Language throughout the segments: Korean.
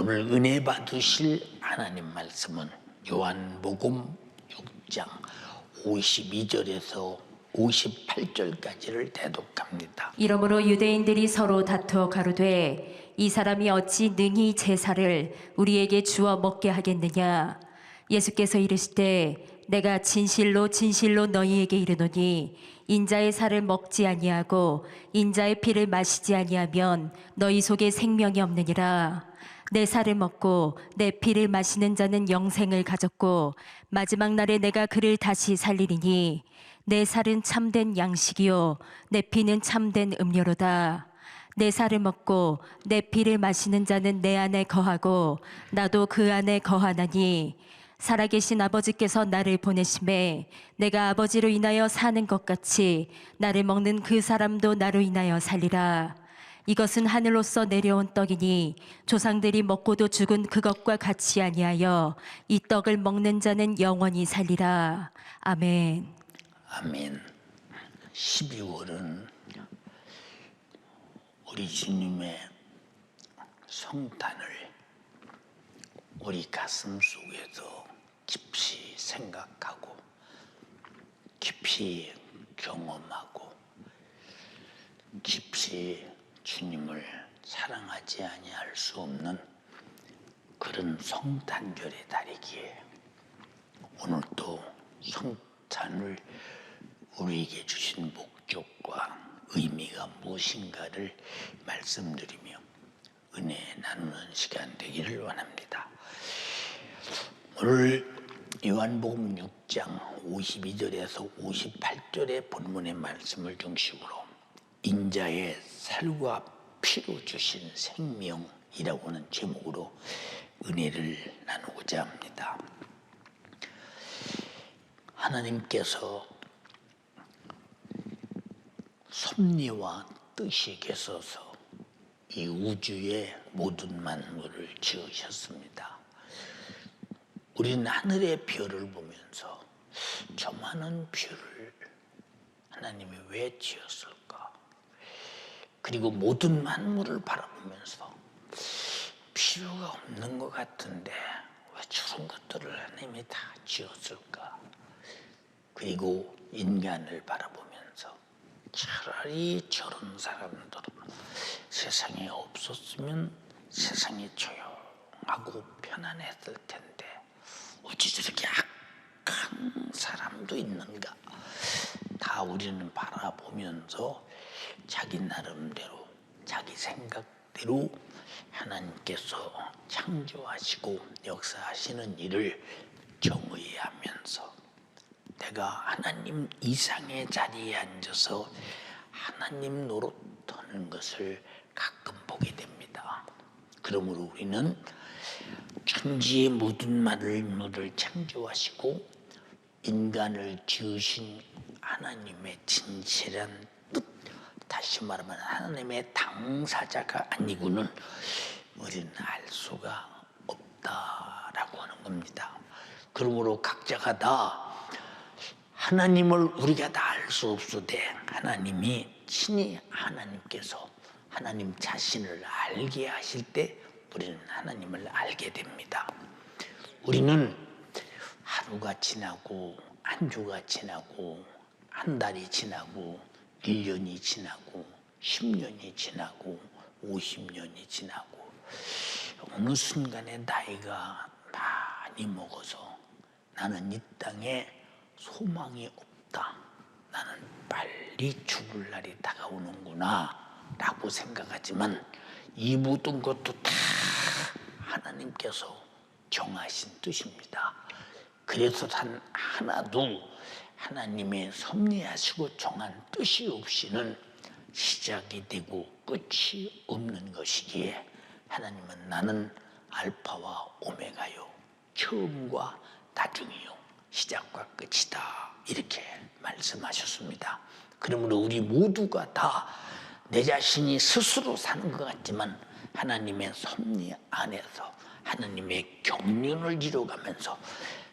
오늘 은혜 받으실 하나님 말씀은 요한복음 6장 52절에서 58절까지를 대독합니다. 이러므로 유대인들이 서로 다투어 가로되 이 사람이 어찌 능히 제사를 우리에게 주어 먹게 하겠느냐. 예수께서 이르시되 내가 진실로 진실로 너희에게 이르노니 인자의 살을 먹지 아니하고 인자의 피를 마시지 아니하면 너희 속에 생명이 없느니라. 내 살을 먹고 내 피를 마시는 자는 영생을 가졌고 마지막 날에 내가 그를 다시 살리리니 내 살은 참된 양식이요 내 피는 참된 음료로다. 내 살을 먹고 내 피를 마시는 자는 내 안에 거하고 나도 그 안에 거하나니 살아계신 아버지께서 나를 보내심에 내가 아버지로 인하여 사는 것 같이 나를 먹는 그 사람도 나로 인하여 살리라. 이것은 하늘로서 내려온 떡이니 조상들이 먹고도 죽은 그것과 같이 아니하여 이 떡을 먹는 자는 영원히 살리라. 아멘. 아멘. 12월은 우리 주님의 성탄을 우리 가슴 속에서 깊이 생각하고 깊이 경험하고 깊이 주님을 사랑하지 아니할 수 없는 그런 성탄절의 달이기에 오늘도 성탄을 우리에게 주신 목적과 의미가 무엇인가를 말씀드리며 은혜 나누는 시간 되기를 원합니다. 오늘 요한복음 6장 52절에서 58절의 본문의 말씀을 중심으로 인자의 살과 피로 주신 생명이라고 하는 제목으로 은혜를 나누고자 합니다. 하나님께서 섭리와 뜻이 계셔서 이 우주의 모든 만물을 지으셨습니다. 우리는 하늘의 별을 보면서 저 많은 별을 하나님이 왜 지었을까? 그리고 모든 만물을 바라보면서 필요가 없는 것 같은데 왜 저런 것들을 하나님이 다 지었을까? 그리고 인간을 바라보면서 차라리 저런 사람들은 세상에 없었으면 세상이 조용하고 편안했을 텐데 어찌 저렇게 악한 사람도 있는가? 다 우리는 바라보면서 자기 나름대로 자기 생각대로 하나님께서 창조하시고 역사하시는 일을 정의하면서 내가 하나님 이상의 자리에 앉아서 하나님 노릇하는 것을 가끔 보게 됩니다. 그러므로 우리는 천지의 모든 만물을 창조하시고 인간을 지으신 하나님의 진실한 뜻, 다시 말하면 하나님의 당사자가 아니고는 우리는 알 수가 없다라고 하는 겁니다. 그러므로 각자가 다 하나님을 우리가 다 알 수 없으되 하나님이 친히 하나님께서 하나님 자신을 알게 하실 때 우리는 하나님을 알게 됩니다. 우리는 하루가 지나고 한 주가 지나고 한 달이 지나고 1년이 지나고 10년이 지나고 50년이 지나고 어느 순간에 나이가 많이 먹어서 나는 이 땅에 소망이 없다. 나는 빨리 죽을 날이 다가오는구나 라고 생각하지만 이 모든 것도 다 하나님께서 정하신 뜻입니다. 그래서 단 하나도 하나님의 섭리하시고 정한 뜻이 없이는 시작이 되고 끝이 없는 것이기에 하나님은 나는 알파와 오메가요 처음과 나중이요 시작과 끝이다 이렇게 말씀하셨습니다. 그러므로 우리 모두가 다 내 자신이 스스로 사는 것 같지만 하나님의 섭리 안에서 하나님의 경륜을 이루어가면서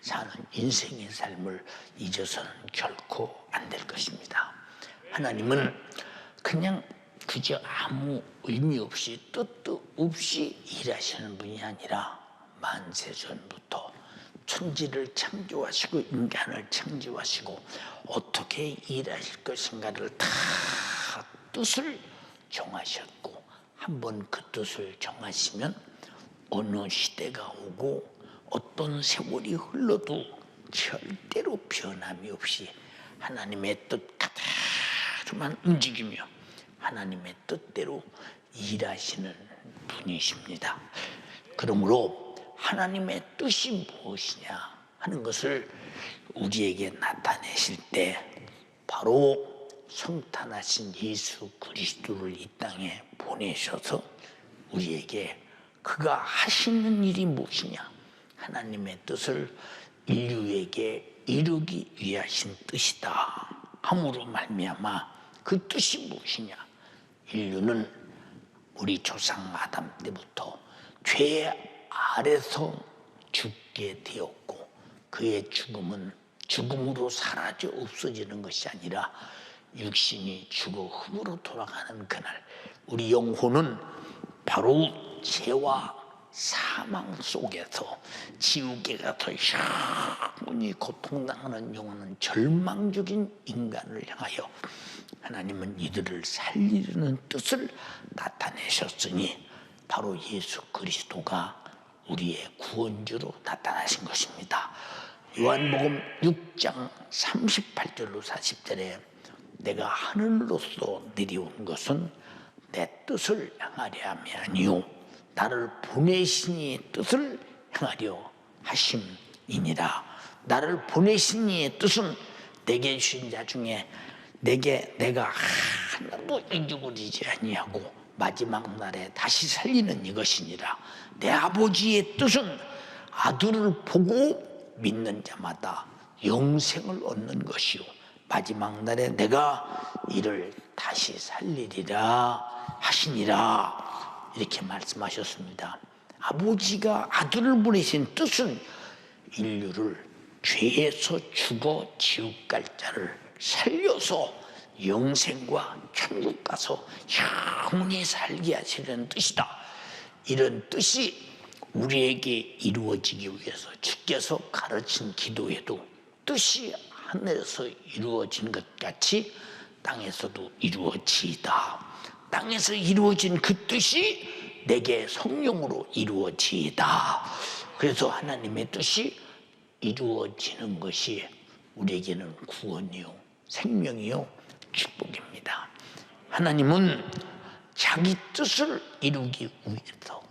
사는 인생의 삶을 잊어서는 결코 안 될 것입니다. 하나님은 그냥 그저 아무 의미 없이 뜻도 없이 일하시는 분이 아니라 만세 전부터 천지를 창조하시고 인간을 창조하시고 어떻게 일하실 것인가를 다 뜻을 정하셨고, 한번 그 뜻을 정하시면 어느 시대가 오고 어떤 세월이 흘러도 절대로 변함이 없이 하나님의 뜻 그대로만 움직이며 하나님의 뜻대로 일하시는 분이십니다. 그러므로 하나님의 뜻이 무엇이냐 하는 것을 우리에게 나타내실 때 바로 성탄하신 예수 그리스도를 이 땅에 보내셔서 우리에게 그가 하시는 일이 무엇이냐, 하나님의 뜻을 인류에게 이루기 위하신 뜻이다 함으로 말미암아 그 뜻이 무엇이냐, 인류는 우리 조상 아담 때부터 죄 아래서 죽게 되었고, 그의 죽음은 죽음으로 사라져 없어지는 것이 아니라 육신이 죽어 흙으로 돌아가는 그날 우리 영혼은 바로 죄와 사망 속에서 지옥에 가서 영원히 고통당하는 영원한 절망적인 인간을 향하여 하나님은 이들을 살리려는 뜻을 나타내셨으니 바로 예수 그리스도가 우리의 구원주로 나타나신 것입니다. 요한복음 6장 38절로 40절에 내가 하늘로서 내려온 것은 내 뜻을 행하려 함이 아니요 나를 보내신 이의 뜻을 행하려 하심이니라. 나를 보내신 이의 뜻은 내게 주신 자 중에 내가 하나도 잊어버리지 아니하고 마지막 날에 다시 살리는 이것이니라. 내 아버지의 뜻은 아들을 보고 믿는 자마다 영생을 얻는 것이요 마지막 날에 내가 이를 다시 살리리라 하시니라. 이렇게 말씀하셨습니다. 아버지가 아들을 보내신 뜻은 인류를 죄에서 죽어 지옥 갈 자를 살려서 영생과 천국 가서 영원히 살게 하시려는 뜻이다. 이런 뜻이 우리에게 이루어지기 위해서 주께서 가르친 기도에도 뜻이 하늘에서 이루어진 것 같이 땅에서도 이루어지이다. 땅에서 이루어진 그 뜻이 내게 성령으로 이루어지이다. 그래서 하나님의 뜻이 이루어지는 것이 우리에게는 구원이요 생명이요 축복입니다. 하나님은 자기 뜻을 이루기 위해서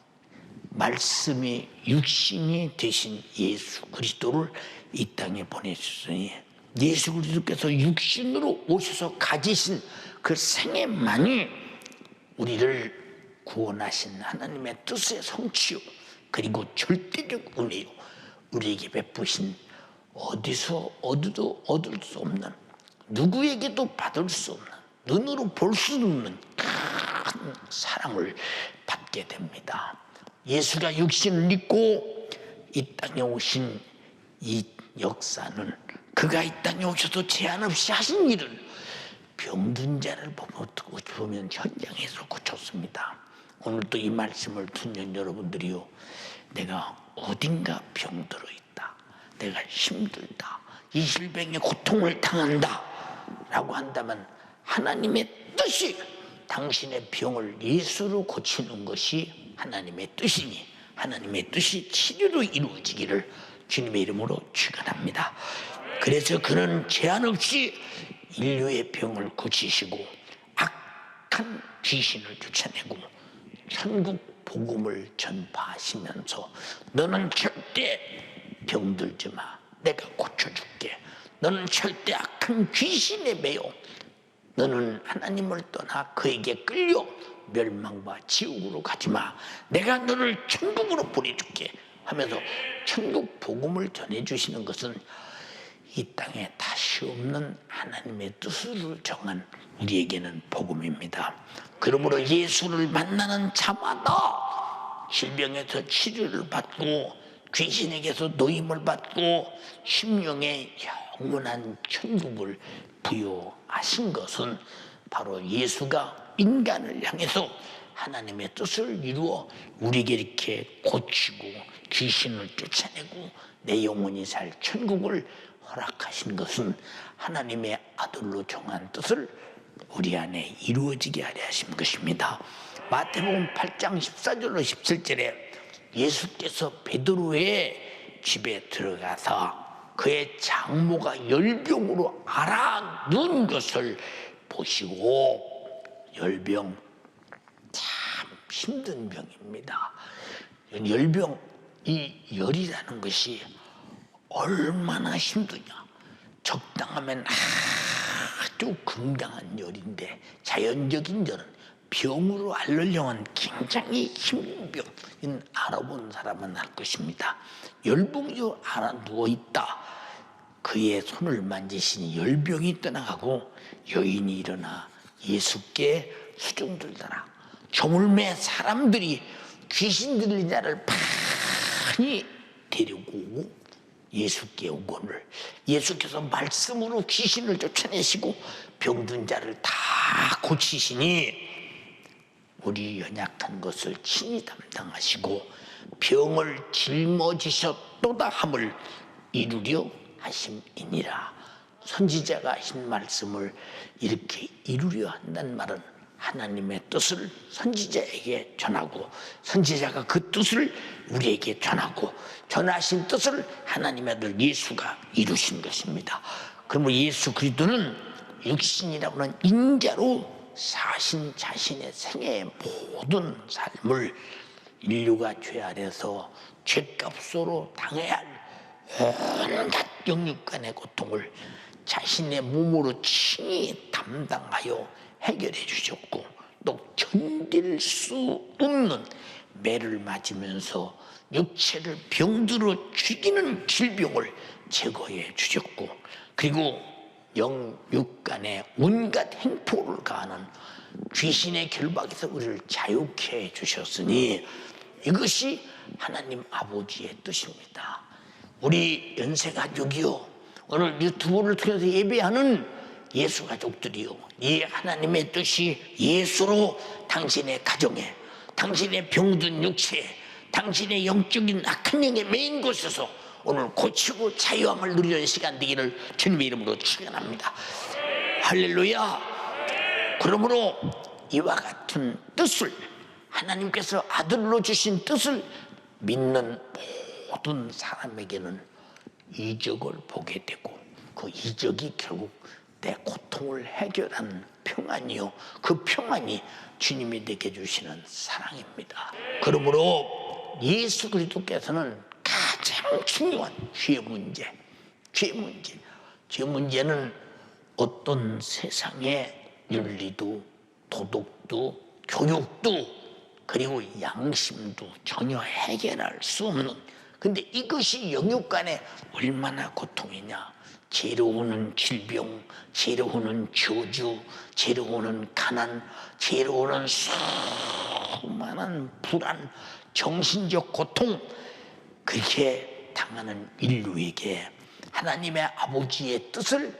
말씀이 육신이 되신 예수 그리스도를 이 땅에 보내주셨으니 예수 그리스도께서 육신으로 오셔서 가지신 그 생애만이 우리를 구원하신 하나님의 뜻의 성취요 그리고 절대적 은혜요 우리에게 베푸신 어디서 얻어도 얻을 수 없는 누구에게도 받을 수 없는 눈으로 볼 수 없는 큰 사랑을 받게 됩니다. 예수가 육신을 입고 이 땅에 오신 이 역사는 그가 이 땅에 오셔서 제한 없이 하신 일은 병든 자를 보면 현장에서 고쳤습니다. 오늘도 이 말씀을 듣는 여러분들이요, 내가 어딘가 병들어 있다, 내가 힘들다, 이 질병의 고통을 당한다 라고 한다면 하나님의 뜻이 당신의 병을 예수로 고치는 것이 하나님의 뜻이니 하나님의 뜻이 치료로 이루어지기를 주님의 이름으로 축원합니다. 그래서 그는 제한 없이 인류의 병을 고치시고 악한 귀신을 쫓아내고 천국 복음을 전파하시면서 너는 절대 병들지 마, 내가 고쳐줄게. 너는 절대 악한 귀신에 매여 너는 하나님을 떠나 그에게 끌려 멸망과 지옥으로 가지마, 내가 너를 천국으로 보내줄게 하면서 천국 복음을 전해주시는 것은 이 땅에 다시 없는 하나님의 뜻을 정한 우리에게는 복음입니다. 그러므로 예수를 만나는 자마다 질병에서 치료를 받고 귀신에게서 노임을 받고 심령의 영원한 천국을 부여하신 것은 바로 예수가 인간을 향해서 하나님의 뜻을 이루어 우리에게 이렇게 고치고 귀신을 쫓아내고 내 영혼이 살 천국을 허락하신 것은 하나님의 아들로 정한 뜻을 우리 안에 이루어지게 하려 하신 것입니다. 마태복음 8장 14절로 17절에 예수께서 베드로의 집에 들어가서 그의 장모가 열병으로 앓아 누운 것을 보시고, 열병 참 힘든 병입니다. 열병, 이 열이라는 것이 얼마나 힘드냐. 적당하면 아주 건강한 열인데 자연적인 열은 병으로 앓으려면 굉장히 힘든 병인 알아본 사람은 알 것입니다. 열병으로 앓아 누워있다. 그의 손을 만지시니 열병이 떠나가고 여인이 일어나 예수께 수종들더라. 저물매 사람들이 귀신 들린 자를 많이 데리고 오고 예수께 오거늘 예수께서 말씀으로 귀신을 쫓아내시고 병든 자를 다 고치시니 우리 연약한 것을 친히 담당하시고 병을 짊어지셨도다 함을 이루려 하심이니라. 선지자가 하신 말씀을 이렇게 이루려 한다는 말은 하나님의 뜻을 선지자에게 전하고 선지자가 그 뜻을 우리에게 전하고 전하신 뜻을 하나님의 아들 예수가 이루신 것입니다. 그러므로 예수 그리스도는 육신이라고 하는 인자로 사신 자신의 생애의 모든 삶을 인류가 죄 아래서 죄값으로 당해야 할 온갖 영육간의 고통을 자신의 몸으로 친히 담당하여 해결해 주셨고 또 견딜 수 없는 매를 맞으면서 육체를 병들어 죽이는 질병을 제거해 주셨고 그리고 영육간의 온갖 행포를 가하는 귀신의 결박에서 우리를 자유케 해 주셨으니 이것이 하나님 아버지의 뜻입니다. 우리 연세가족이요 오늘 유튜브를 통해서 예배하는 예수 가족들이요 이 하나님의 뜻이 예수로 당신의 가정에 당신의 병든 육체에 당신의 영적인 악한 영에 매인 곳에서 오늘 고치고 자유함을 누리는 시간 되기를 주님의 이름으로 축원합니다. 할렐루야. 그러므로 이와 같은 뜻을 하나님께서 아들로 주신 뜻을 믿는 모든 사람에게는 이적을 보게 되고 그 이적이 결국 내 고통을 해결하는 평안이요 그 평안이 주님이 내게 주시는 사랑입니다. 그러므로 예수 그리스도께서는 가장 중요한 죄 문제는 어떤 세상의 윤리도 도덕도 교육도 그리고 양심도 전혀 해결할 수 없는 근데 이것이 영육간에 얼마나 고통이냐. 죄로 오는 질병, 죄로 오는 저주, 죄로 오는 가난, 죄로 오는 수많은 불안, 정신적 고통 그렇게 당하는 인류에게 하나님의 아버지의 뜻을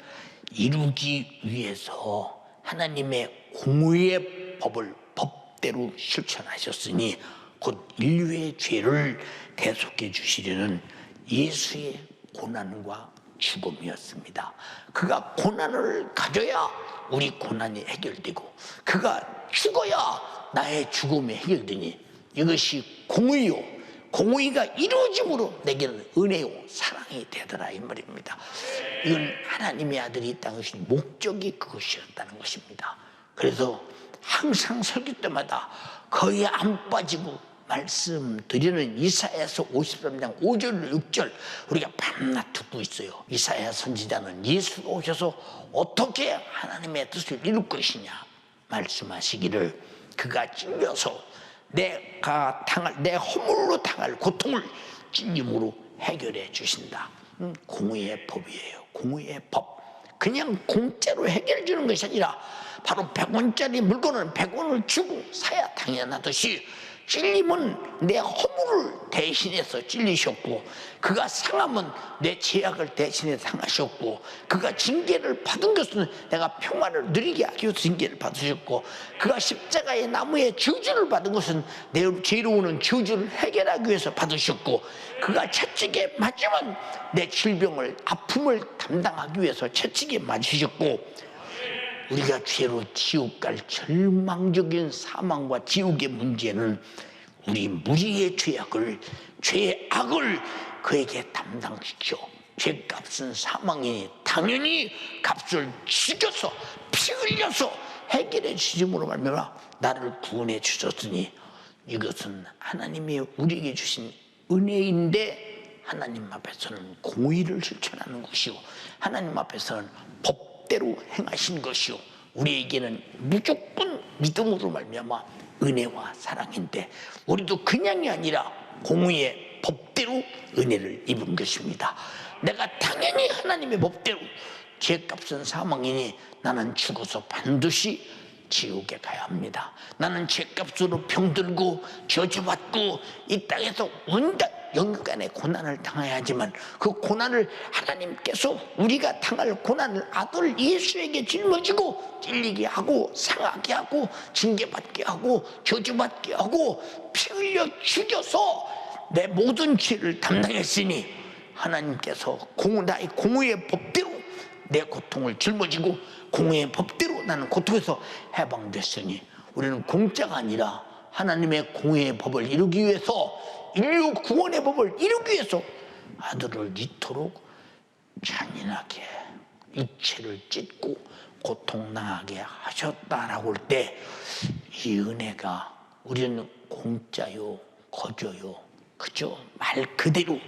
이루기 위해서 하나님의 공의의 법을 법대로 실천하셨으니 곧 인류의 죄를 대속해 주시려는 예수의 고난과 죽음이었습니다. 그가 고난을 가져야 우리 고난이 해결되고 그가 죽어야 나의 죽음이 해결되니 이것이 공의요 공의가 이루어짐으로 내게는 은혜요 사랑이 되더라 이 말입니다. 이건 하나님의 아들이 이 땅에 오신 목적이 그것이었다는 것입니다. 그래서 항상 설교 때마다 거의 안 빠지고 말씀드리는 이사야서 53장 5절 6절 우리가 밤낮 듣고 있어요. 이사야 선지자는 예수가 오셔서 어떻게 하나님의 뜻을 이룰 것이냐 말씀하시기를 그가 찔려서 내가 당할 내 허물로 당할 고통을 찔림으로 해결해 주신다. 공의의 법이에요. 공의의 법. 그냥 공짜로 해결해 주는 것이 아니라 바로 100원짜리 물건을 100원을 주고 사야 당연하듯이 찔림은 내 허물을 대신해서 찔리셨고, 그가 상함은 내 죄악을 대신해서 상하셨고, 그가 징계를 받은 것은 내가 평안을 누리게 하기 위해서 징계를 받으셨고, 그가 십자가의 나무에 저주를 받은 것은 내 죄로 오는 저주를 해결하기 위해서 받으셨고, 그가 채찍에 맞으면 내 질병을, 아픔을 담당하기 위해서 채찍에 맞으셨고, 우리가 죄로 지옥 갈 절망적인 사망과 지옥의 문제는 우리 무리의 죄악을, 죄의 악을 그에게 담당시켜 죄값은 사망이니 당연히 값을 치겨서 피 흘려서 해결해 주심으로 말미암아 나를 구원해 주셨으니, 이것은 하나님이 우리에게 주신 은혜인데 하나님 앞에서는 공의를 실천하는 것이요, 하나님 앞에서는 법대로 행하신 것이요, 우리에게는 무조건 믿음으로 말미암아 은혜와 사랑인데, 우리도 그냥이 아니라 공의의 법대로 은혜를 입은 것입니다. 내가 당연히 하나님의 법대로 죄값은 사망이니 나는 죽어서 반드시 지옥에 가야 합니다. 나는 죄값으로 병들고 저주받고 이 땅에서 온갖 영육간의 고난을 당해야 하지만, 그 고난을 하나님께서 우리가 당할 고난을 아들 예수에게 짊어지고 찔리게 하고 상하게 하고 징계받게 하고 저주받게 하고 피 흘려 죽여서 내 모든 죄를 담당했으니, 하나님께서 나의 공의의 법대로 내 고통을 짊어지고 공의의 법대로 나는 고통에서 해방됐으니, 우리는 공짜가 아니라 하나님의 공의의 법을 이루기 위해서, 인류 구원의 법을 이루기 위해서 아들을 이토록 잔인하게 육체를 찢고 고통당하게 하셨다라고 할 때, 이 은혜가 우리는 공짜요 거저요 그저 말 그대로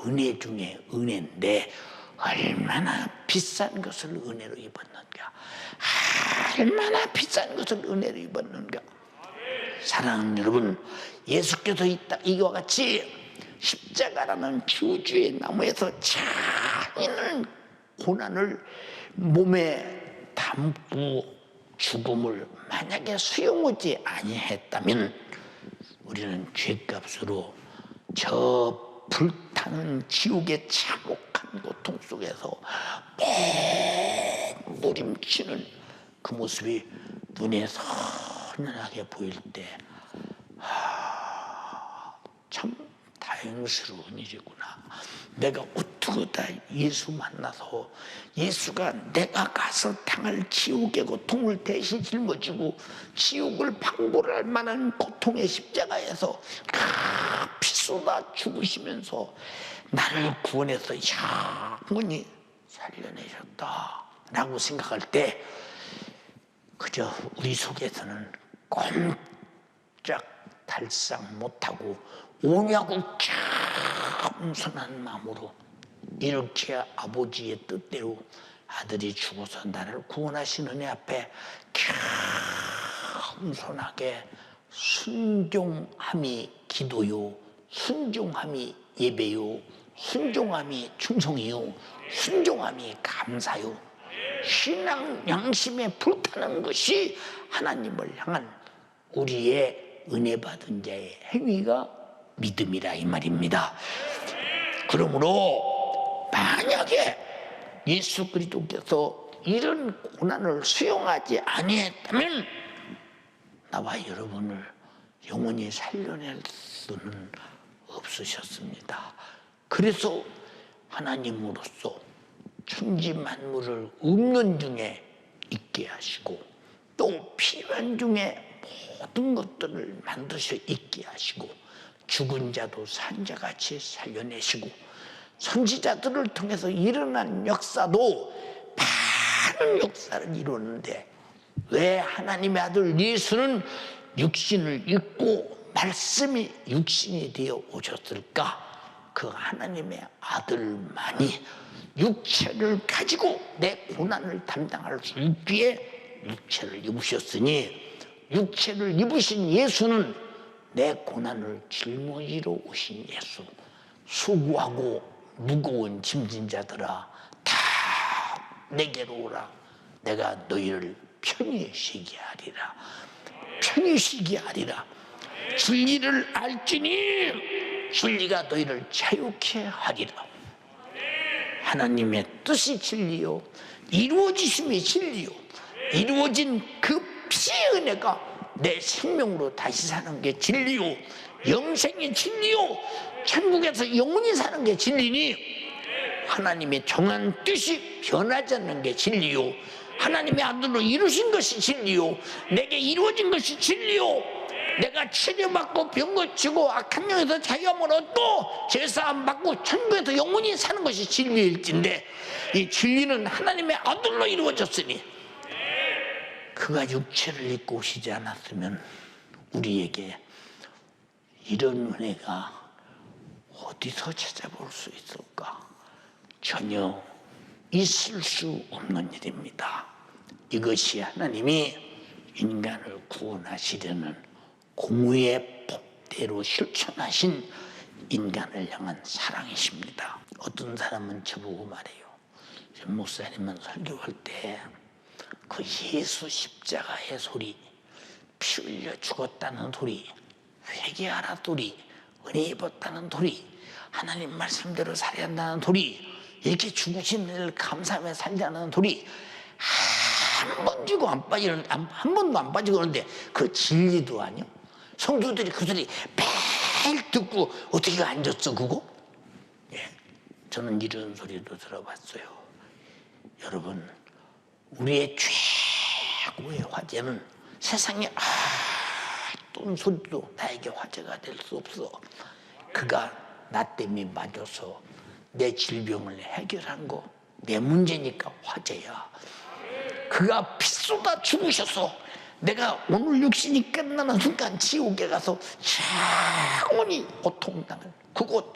은혜 중에 은혜인데, 얼마나 비싼 것을 은혜로 입었는가, 얼마나 비싼 것을 은혜로 입었는가. 사랑하는 여러분, 예수께서 이와 같이 십자가라는 저주의 나무에서 잔인한 고난을 몸에 담고 죽음을 만약에 수용하지 아니했다면, 우리는 죄값으로 저 불타는 지옥의 참혹한 고통 속에서 몸부림치는 그 모습이 눈에 선연하게 보일 때, 참 다행스러운 일이구나. 내가 어떻게 다 예수 만나서, 예수가 내가 가서 당할 지옥의 고통을 대신 짊어지고 지옥을 방불할 만한 고통의 십자가에서 피 쏟아 죽으시면서 나를 구원해서 영원히 살려내셨다 라고 생각할 때, 그저 우리 속에서는 꼼짝 달싹 못하고 오냐고 겸손한 마음으로, 이렇게 아버지의 뜻대로 아들이 죽어서 나를 구원하신 은혜 앞에 겸손하게 순종함이 기도요, 순종함이 예배요, 순종함이 충성이요, 순종함이 감사요, 신앙 양심에 불타는 것이 하나님을 향한 우리의 은혜 받은 자의 행위가 믿음이라 이 말입니다. 그러므로 만약에 예수 그리스도께서 이런 고난을 수용하지 아니했다면 나와 여러분을 영원히 살려낼 수는 없으셨습니다. 그래서 하나님으로서 천지 만물을 없는 중에 있게 하시고, 또 필요한 중에 모든 것들을 만드셔 있게 하시고, 죽은 자도 산자같이 살려내시고, 선지자들을 통해서 일어난 역사도 많은 역사를 이루었는데, 왜 하나님의 아들 예수는 육신을 입고 말씀이 육신이 되어 오셨을까? 그 하나님의 아들만이 육체를 가지고 내 고난을 담당할 수 있기에 육체를 입으셨으니, 육체를 입으신 예수는 내 고난을 짊어지러 오신 예수. 수고하고 무거운 짐진 자들아 다 내게로 오라, 내가 너희를 편히 쉬게 하리라. 편히 쉬게 하리라. 진리를 알지니 진리가 너희를 자유케 하리라. 하나님의 뜻이 진리요, 이루어지심이 진리요, 이루어진 그 피의 은혜가 내 생명으로 다시 사는 게 진리요, 영생이 진리요, 천국에서 영원히 사는 게 진리니 하나님의 정한 뜻이 변하지 않는 게 진리요, 하나님의 아들로 이루신 것이 진리요, 내게 이루어진 것이 진리요, 내가 치료받고 병 고치고 악한 영에서 자유함을 얻고 제사함 받고 천국에서 영원히 사는 것이 진리일진데, 이 진리는 하나님의 아들로 이루어졌으니 그가 육체를 입고 오시지 않았으면 우리에게 이런 은혜가 어디서 찾아볼 수 있을까? 전혀 있을 수 없는 일입니다. 이것이 하나님이 인간을 구원하시려는 공의의 법대로 실천하신 인간을 향한 사랑이십니다. 어떤 사람은 저보고 말해요. 목사님은 설교할 때 그 예수 십자가의 소리, 피 흘려 죽었다는 소리, 회개하라 소리, 은혜 입었다는 소리, 하나님 말씀대로 살아야 한다는 소리, 이렇게 죽으신 일을 감사하며 살자는 소리 한 번 주고 안 빠지는, 한 번도 안 빠지고 그러는데 그 진리도 아니요. 성도들이 그 소리 매일 듣고 어떻게 앉았어 그거? 예, 저는 이런 소리도 들어봤어요. 여러분, 우리의 최고의 화제는 세상에 어떤 소리도 나에게 화제가 될 수 없어. 그가 나 때문에 맞아서 내 질병을 해결한 거, 내 문제니까 화제야. 그가 피 쏟아 죽으셔서 내가 오늘 육신이 끝나는 순간 지옥에 가서 영원히 고통당할 그곳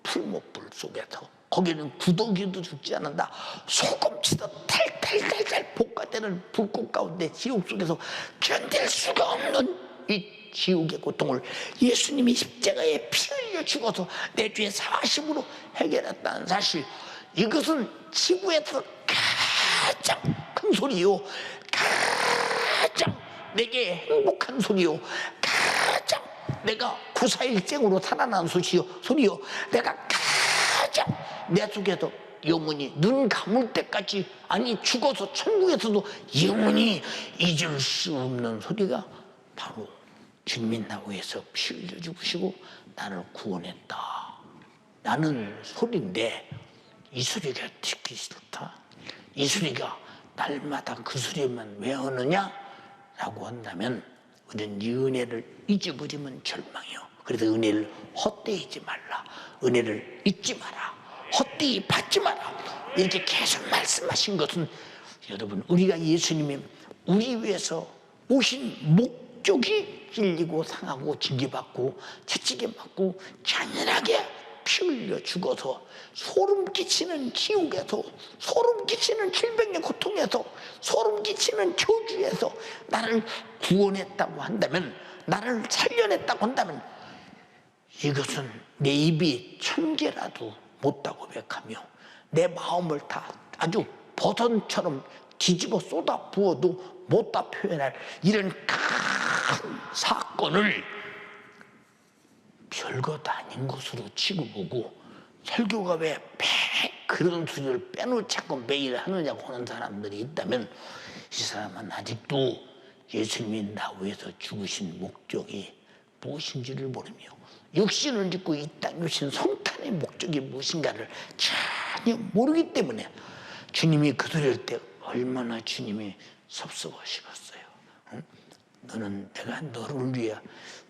풀목불 속에서, 거기는 구더기도 죽지 않는다, 소금치도 탈탈탈탈 볶아대는 불꽃 가운데 지옥 속에서 견딜 수가 없는 이 지옥의 고통을 예수님이 십자가에 피 흘려 죽어서 내 죄의 사심으로 해결했다는 사실, 이것은 지구에서 가장 큰 소리요, 가장 내게 행복한 소리요, 가장 내가 구사일생으로 살아난 소리요, 내가 가장 내 속에서 영원히 눈 감을 때까지, 아니 죽어서 천국에서도 영원히 잊을 수 없는 소리가 바로 주님이 나를 위해서 피 흘려 죽으시고 나를 구원했다 라는 소리인데, 이 소리가 듣기 싫다, 이 소리가 날마다 그 소리만 왜 하느냐 라고 한다면 우리는 이 은혜를 잊어버리면 절망이요. 그래서 은혜를 헛되이지 말라, 은혜를 잊지 마라, 헛되이 받지 마라, 이렇게 계속 말씀하신 것은, 여러분, 우리가 예수님이 우리 위해서 오신 목적이 찔리고 상하고 징계받고 채찍에 맞고 잔인하게 피 흘려 죽어서 소름 끼치는 지옥에서, 소름 끼치는 질병의 고통에서, 소름 끼치는 저주에서 나를 구원했다고 한다면, 나를 살려냈다고 한다면, 이것은 내 입이 1000개라도 못다 고백하며 내 마음을 다 아주 버선처럼 뒤집어 쏟아 부어도 못다 표현할 이런 큰 사건을 별것 아닌 것으로 취급하고, 설교가 왜 그런 소리를 빼놓지 않고 매일 하느냐고 하는 사람들이 있다면, 이 사람은 아직도 예수님이 나 위해서 죽으신 목적이 무엇인지를 모르며, 육신을 짓고 이 땅에 오신 성탄의 목적이 무엇인가를 전혀 모르기 때문에 주님이 그 소리를 할 때 얼마나 주님이 섭섭하시겠어요. 응? 너는, 내가 너를 위해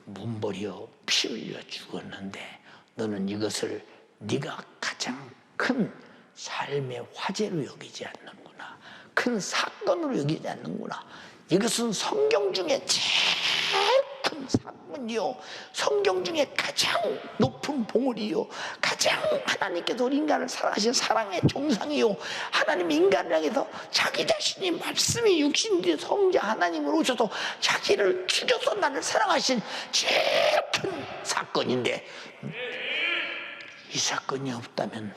몸버려 피 흘려 죽었는데 너는 이것을 네가 가장 큰 삶의 화제로 여기지 않는구나, 큰 사건으로 여기지 않는구나. 이것은 성경 중에 제일 큰 사건이요, 성경 중에 가장 높은 봉우리요, 가장 하나님께서 우리 인간을 사랑하신 사랑의 정상이요, 하나님 인간을 향해서 자기 자신이 말씀이 육신된 성자 하나님으로 오셔서 자기를 죽여서 나를 사랑하신 제일 큰 사건인데, 이 사건이 없다면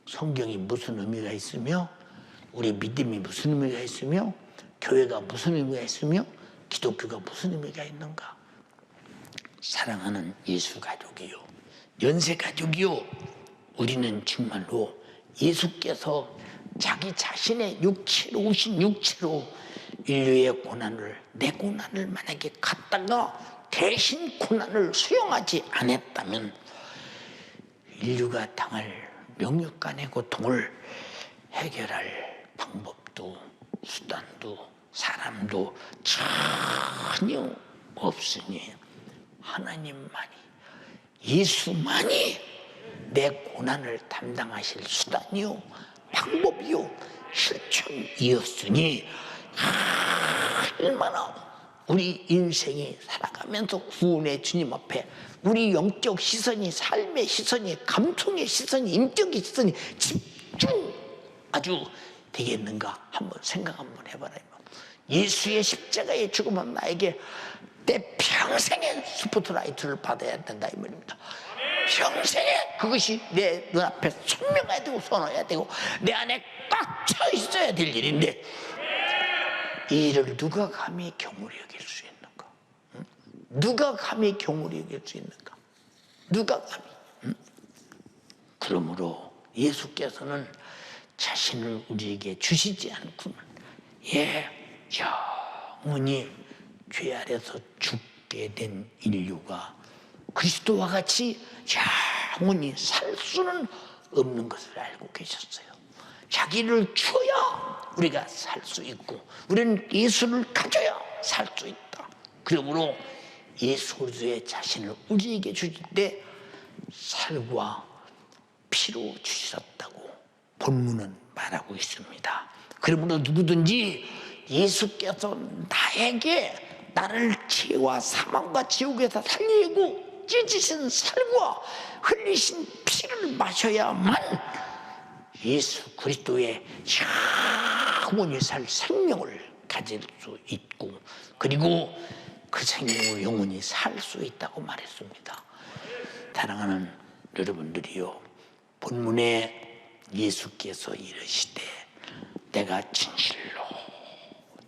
성경이 무슨 의미가 있으며, 우리 믿음이 무슨 의미가 있으며, 교회가 무슨 의미가 있으며, 기독교가 무슨 의미가 있는가? 사랑하는 예수 가족이요, 연세 가족이요, 우리는 정말로 예수께서 자기 자신의 육체로 오신 육체로 인류의 고난을, 내 고난을 만약에 갖다가 대신 고난을 수용하지 않았다면 인류가 당할 명육간의 고통을 해결할 방법도 수단도 사람도 전혀 없으니 하나님만이, 예수만이 내 고난을 담당하실 수단이요 방법이요 실천이었으니 얼마나 우리 인생이 살아가면서 구원의 주님 앞에 우리 영적 시선이, 삶의 시선이, 감성의 시선이, 인격의 시선이 집중 아주 되겠는가 한번 생각 한번 해봐라. 예수의 십자가의 죽음은 나에게 내 평생의 스포트라이트를 받아야 된다 이 말입니다. 평생에 그것이 내 눈앞에 선명해야 되고 선해야 되고 내 안에 꽉 차 있어야 될 일인데 이 일을 누가 감히 경홀히 여길 수 있는가? 응? 누가 감히 경홀히 여길 수 있는가? 누가 감히? 응? 그러므로 예수께서는 자신을 우리에게 주시지 않고는 영원히 죄 아래서 죽게 된 인류가 그리스도와 같이 영원히 살 수는 없는 것을 알고 계셨어요. 자기를 주어야 우리가 살 수 있고 우리는 예수를 가져야 살 수 있다. 그러므로 예수 그리스도의 자신을 우리에게 주실 때 살과 피로 주셨다고 본문은 말하고 있습니다. 그러므로 누구든지 예수께서 나에게 나를 죄와 사망과 지옥에서 살리고 찢으신 살과 흘리신 피를 마셔야만 예수 그리스도의 영원히 살 생명을 가질 수 있고 그리고 그 생명을 영원히 살 수 있다고 말했습니다. 사랑하는 여러분들이요, 본문에 예수께서 이르시되 내가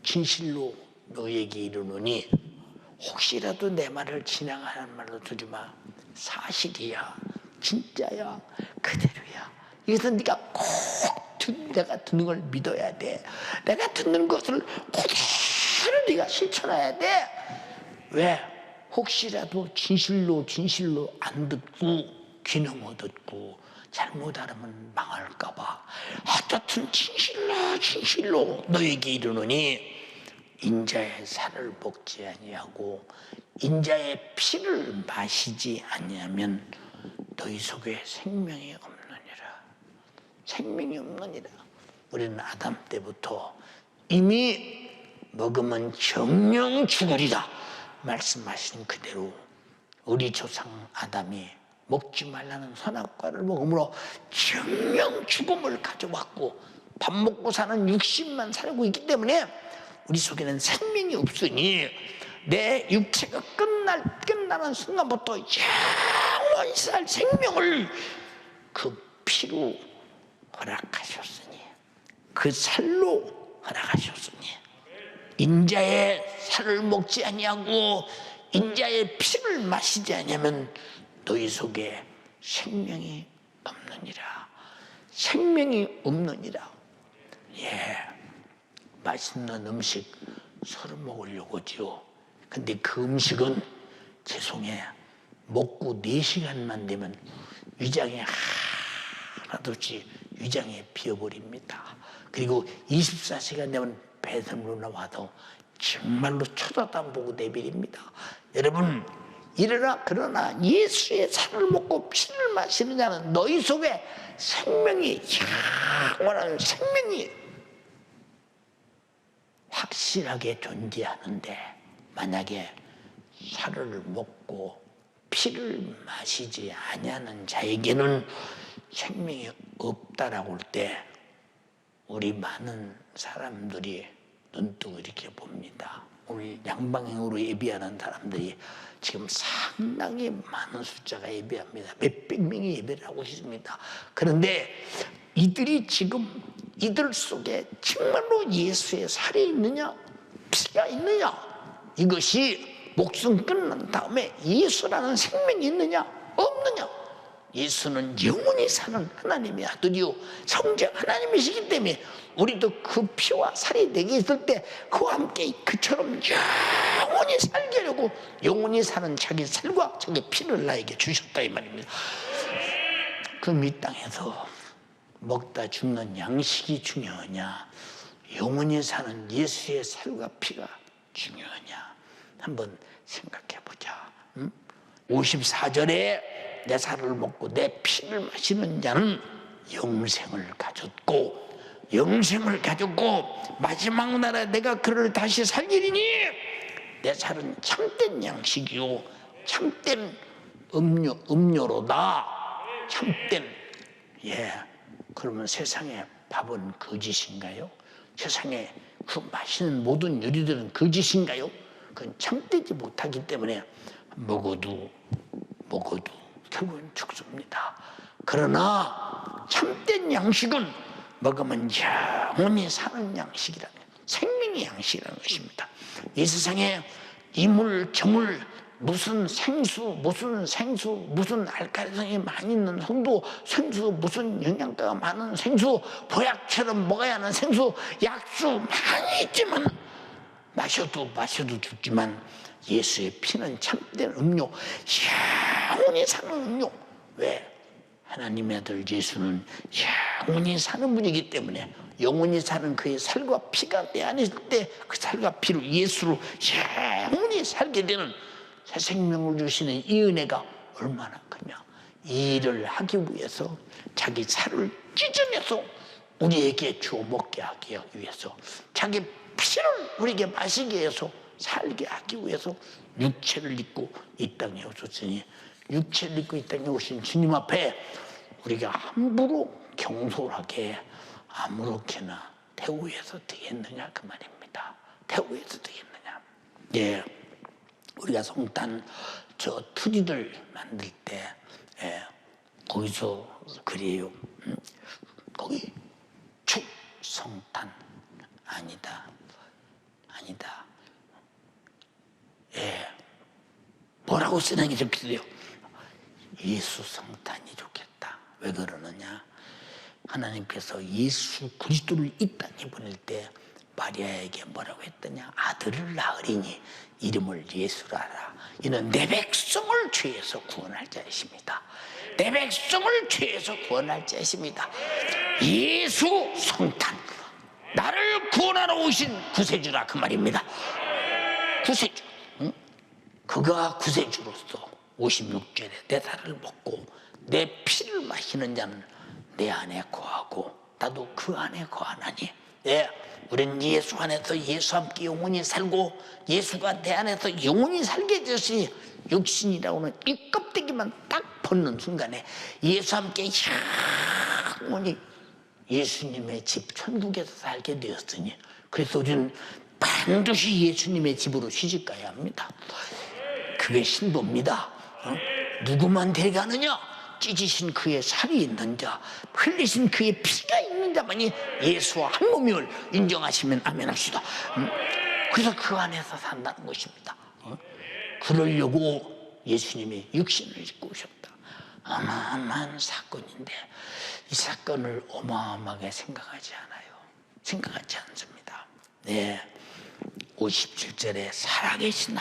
진실로 너에게 이르노니 혹시라도 내 말을 지나가는 말로 두지 마. 사실이야, 진짜야, 그대로야. 이것은 네가 꼭 내가 듣는 걸 믿어야 돼. 내가 듣는 것을 그대로 네가 실천해야 돼. 왜? 혹시라도 진실로 안 듣고 귀넘어 듣고 잘못 알으면 망할까 봐. 어떻든 진실로 너에게 이르노니 인자의 살을 먹지 아니하고 인자의 피를 마시지 아니하면 너희 속에 생명이 없느니라. 생명이 없느니라. 우리는 아담 때부터 이미 먹으면 정령 죽으리라 말씀하신 그대로 우리 조상 아담이 먹지 말라는 선악과를 먹음으로 정령 죽음을 가져왔고 밥 먹고 사는 60만 살고 있기 때문에 우리 속에는 생명이 없으니 내 육체가 끝나는 순간부터 영원히 살 생명을 그 피로 허락하셨으니 그 살로 허락하셨으니 인자의 살을 먹지 아니하고 인자의 피를 마시지 아니하면 너희 속에 생명이 없느니라. 생명이 없느니라. 맛있는 음식 서로 먹으려고지요. 근데 그 음식은 죄송해 먹고 4시간만 되면 위장에 하나도 없이 위장에 비어버립니다. 그리고 24시간 되면 배설물로 나와도 정말로 쳐다도 안 보고 내버립니다. 여러분 그러나 예수의 살을 먹고 피를 마시는 자는 너희 속에 생명이 영원한 생명이 확실하게 존재하는데 만약에 살을 먹고 피를 마시지 아니하는 자에게는 생명이 없다라고 할 때 우리 많은 사람들이 눈뜨고 이렇게 봅니다. 오늘 양방향으로 예배하는 사람들이 지금 상당히 많은 숫자가 예배합니다. 몇백 명이 예배를 하고 있습니다. 그런데 이들이 지금 이들 속에 정말로 예수의 살이 있느냐 피가 있느냐 이것이 목숨 끊는 다음에 예수라는 생명이 있느냐 없느냐? 예수는 영원히 사는 하나님의 아들이요 성자 하나님이시기 때문에 우리도 그 피와 살이 내게 있을 때 그와 함께 그처럼 영원히 살게 하려고 영원히 사는 자기 살과 자기 피를 나에게 주셨다 이 말입니다. 그럼 이 땅에서 먹다 죽는 양식이 중요하냐, 영원히 사는 예수의 살과 피가 중요하냐, 한번 생각해 보자. 54절에 내 살을 먹고 내 피를 마시는 자는 영생을 가졌고 마지막 날에 내가 그를 다시 살리리니 내 살은 참된 양식이요 참된 음료로다. 참된. 그러면 세상의 밥은 거짓인가요? 세상에 그 맛있는 모든 요리들은 거짓인가요? 그건 참되지 못하기 때문에 먹어도 결국은 죽습니다. 그러나 참된 양식은 먹으면 영원히 사는 양식이라는, 생명의 양식이라는 것입니다. 이 세상에 이물 저물 무슨 생수 무슨 알칼리성이 많이 있는 생수 무슨 영양가가 많은 생수, 보약처럼 먹어야 하는 생수, 약수 많이 있지만 마셔도 죽지만 예수의 피는 참된 음료, 영원히 사는 음료. 왜? 하나님의 아들 예수는 영원히 사는 분이기 때문에 영원히 사는 그의 살과 피가 내 안에 있을 때 그 살과 피로 예수로 영원히 살게 되는 새 생명을 주시는 이 은혜가 얼마나 크냐. 이 일을 하기 위해서 자기 살을 찢어내서 우리에게 주어 먹게 하기 위해서, 자기 피를 우리에게 마시게 해서 살게 하기 위해서 육체를 입고 이 땅에 오셨으니, 육체를 입고 이 땅에 오신 주님 앞에 우리가 함부로 경솔하게 아무렇게나 대우해서 되겠느냐 그 말입니다. 대우해서 되겠느냐. 우리가 성탄 저 트리를 만들 때 거기서 그래요. 거기 축성탄 아니다. 뭐라고 쓰는 게 좋겠어요? 예수 성탄이 좋겠다. 왜 그러느냐? 하나님께서 예수 그리스도를 이 땅에 보낼 때 마리아에게 뭐라고 했더냐? 아들을 낳으리니 이름을 예수라 하라. 이는 내 백성을 죄에서 구원할 자이십니다. 내 백성을 죄에서 구원할 자이십니다. 예수 성탄, 나를 구원하러 오신 구세주라 그 말입니다. 구세주. 그가 구세주로서 56절에 내 살을 먹고 내 피를 마시는 자는 내 안에 거하고 나도 그 안에 거하나니. 우리는 예수 안에서 예수와 함께 영원히 살고 예수가 내 안에서 영원히 살게 되시, 육신이라고는 이 껍데기만 딱 벗는 순간에 예수와 함께 영원히 예수님의 집 천국에서 살게 되었으니, 그래서 우리는 반드시 예수님의 집으로 시집가야 합니다. 그게 신도입니다. 누구만 데려가느냐? 찢으신 그의 살이 있는 자, 흘리신 그의 피가 있는 자만이 예수와 한 몸임을 인정하시면 아멘 합시다. 그래서 그 안에서 산다는 것입니다. 그러려고 예수님이 육신을 입고 오셨다. 어마어마한 사건인데 이 사건을 어마어마하게 생각하지 않아요. 생각하지 않습니다. 57절에 살아계신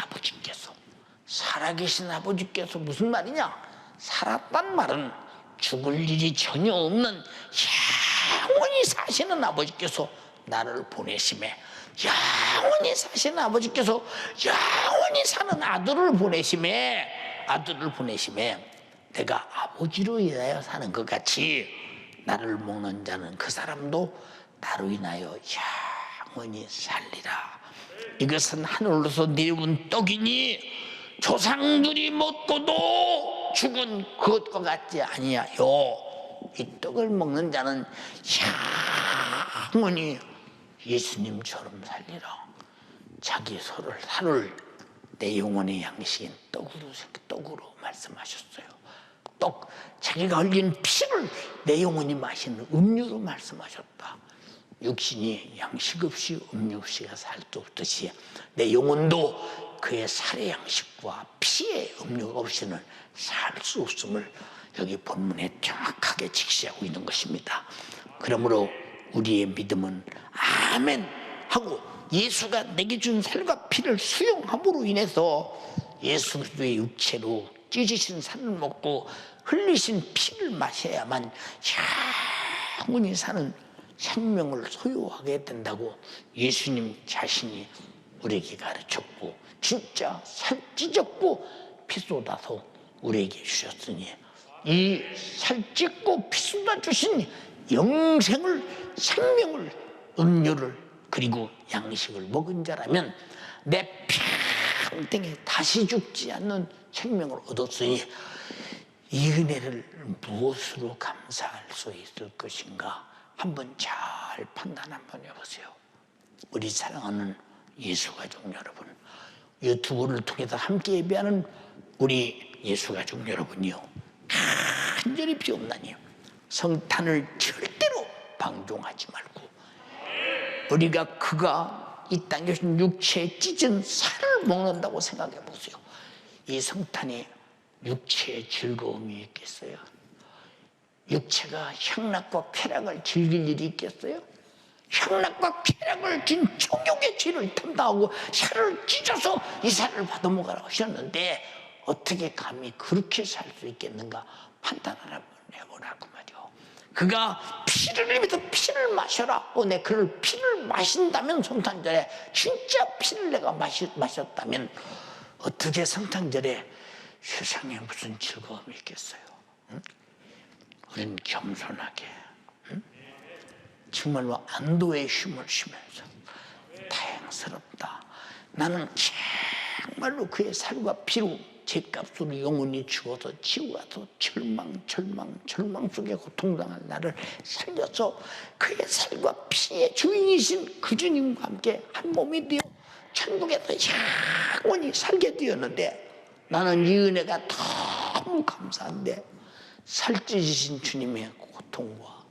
아버지께서 무슨 말이냐? 살았단 말은 죽을 일이 전혀 없는 영원히 사시는 아버지께서 나를 보내심에, 영원히 사시는 아버지께서 영원히 사는 아들을 보내심에 내가 아버지로 인하여 사는 것 같이 나를 먹는 자는 그 사람도 나로 인하여 영원히 살리라. 이것은 하늘로서 내려온 떡이니 조상들이 먹고도 죽은 그것과 같지 아니하여 이 떡을 먹는 자는 영원히 예수님처럼 살리라. 자기 살을 내 영혼의 양식인 떡으로 말씀하셨어요. 떡, 자기가 흘린 피를 내 영혼이 마시는 음료로 말씀하셨다. 육신이 양식 없이 음료 없이가 살 수 없듯이 내 영혼도 그의 살의 양식과 피의 음료가 없이는 살 수 없음을 여기 본문에 정확하게 직시하고 있는 것입니다. 그러므로 우리의 믿음은 아멘 하고 예수가 내게 준 살과 피를 수용함으로 인해서 예수 그리스도의 육체로 찢으신 살을 먹고 흘리신 피를 마셔야만 영원히 사는 생명을 소유하게 된다고 예수님 자신이 우리에게 가르쳤고, 진짜 살 찢었고 피 쏟아서 우리에게 주셨으니 이 살 찢고 피 쏟아 주신 영생을, 생명을, 음료를 그리고 양식을 먹은 자라면 내 평생에 다시 죽지 않는 생명을 얻었으니 이 은혜를 무엇으로 감사할 수 있을 것인가 한번 잘 판단 한번 해보세요. 우리 사랑하는 예수가족 여러분, 유튜브를 통해서 함께 예배하는 우리 예수가족 여러분이요, 간절히 비옵나니 성탄을 절대로 방종하지 말고 우리가 그가 이 땅에 오신 육체에 찢은 살을 먹는다고 생각해 보세요. 이 성탄에 육체의 즐거움이 있겠어요? 육체가 향락과 쾌락을 즐길 일이 있겠어요? 향락과 쾌락을 진 종욕의 죄를 탐당하고 살을 찢어서 이 살을 받아먹으라고 하셨는데 어떻게 감히 그렇게 살 수 있겠는가 판단을 한번 해보라고 말이요. 그가 피를 흘리면서 피를 마셔라. 내 그를 피를 마신다면 성탄절에 진짜 피를 내가 마셨다면 어떻게 성탄절에 세상에 무슨 즐거움이 있겠어요? 응? 우린 겸손하게, 응? 정말로 안도의 힘을 쉬면서 다행스럽다. 나는 정말로 그의 살과 피로 죄값으로 영원히 죽어서 지고 가서 절망 속에 고통당할 나를 살려서 그의 살과 피의 주인이신 그 주님과 함께 한 몸이 되어 천국에서 영원히 살게 되었는데 나는 이 은혜가 너무 감사한데 살찌으신 주님의 고통과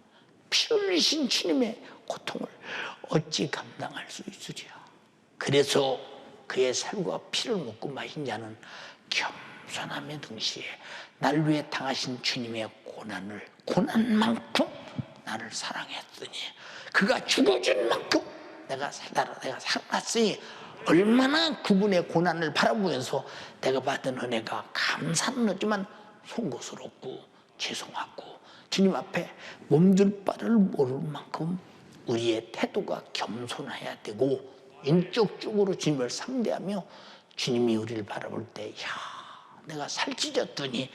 피 흘리신 주님의 고통을 어찌 감당할 수 있으랴. 그래서 그의 살과 피를 먹고 마신 자는 겸손함의 동시에 날 위해 당하신 주님의 고난만큼 나를 사랑했으니 그가 죽어준 만큼 내가 살았으니 얼마나 그분의 고난을 바라보면서 내가 받은 은혜가 감사는 하지만 송구스럽고 죄송하고 주님 앞에 몸둘 바를 모를 만큼 우리의 태도가 겸손해야 되고 인격적으로 주님을 상대하며 주님이 우리를 바라볼 때 내가 살찌졌더니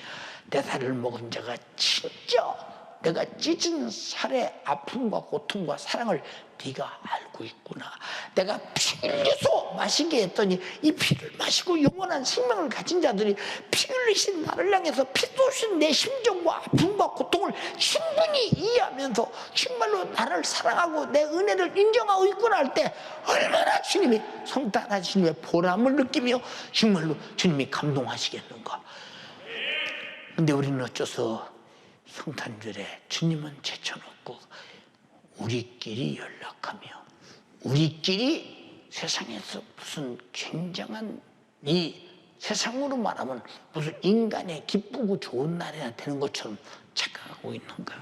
내 살을 먹은 자가 진짜 내가 찢은 살의 아픔과 고통과 사랑을 네가 알고 있구나. 내가 피 흘려서 마시게 했더니 이 피를 마시고 영원한 생명을 가진 자들이 피 흘리신 나를 향해서 피 쏟으신 내 심정과 아픔과 고통을 충분히 이해하면서 정말로 나를 사랑하고 내 은혜를 인정하고 있구나 할 때 얼마나 주님이 성탄하신 주님의 보람을 느끼며 정말로 주님이 감동하시겠는가. 근데 우리는 어째서 성탄절에 주님은 제쳐놓고 우리끼리 연락하며 우리끼리 세상에서 무슨 굉장한 이 세상으로 말하면 무슨 인간의 기쁘고 좋은 날이나 되는 것처럼 착각하고 있는가.